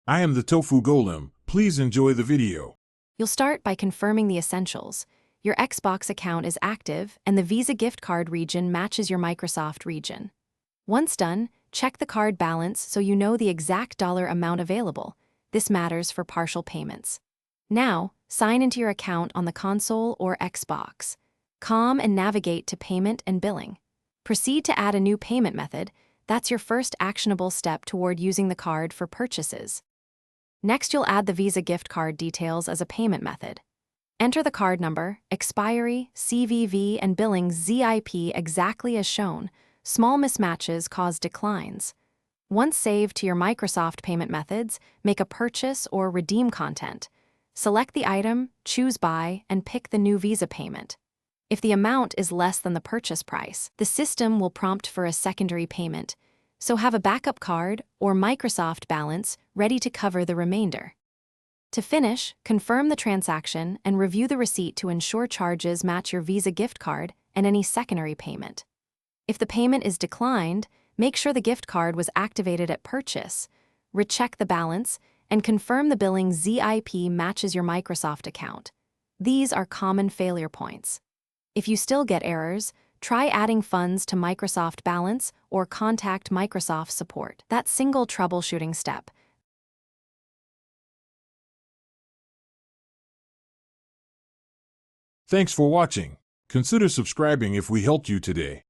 I am the Tofu Golem. Please enjoy the video. You'll start by confirming the essentials. Your Xbox account is active and the Visa gift card region matches your Microsoft region. Once done, check the card balance so you know the exact dollar amount available. This matters for partial payments. Now, sign into your account on the console or Xbox. Calm and navigate to payment and billing. Proceed to add a new payment method. That's your first actionable step toward using the card for purchases. Next, you'll add the Visa gift card details as a payment method. Enter the card number, expiry, CVV, and billing ZIP exactly as shown. Small mismatches cause declines. Once saved to your Microsoft payment methods, make a purchase or redeem content. Select the item, choose Buy, and pick the new Visa payment. If the amount is less than the purchase price, the system will prompt for a secondary payment, so have a backup card or Microsoft balance ready to cover the remainder. To finish, confirm the transaction and review the receipt to ensure charges match your Visa gift card and any secondary payment. If the payment is declined, make sure the gift card was activated at purchase, recheck the balance, and confirm the billing ZIP matches your Microsoft account. These are common failure points. If you still get errors, try adding funds to Microsoft Balance or contact Microsoft support. That single troubleshooting step. Thanks for watching. Consider subscribing if we helped you today.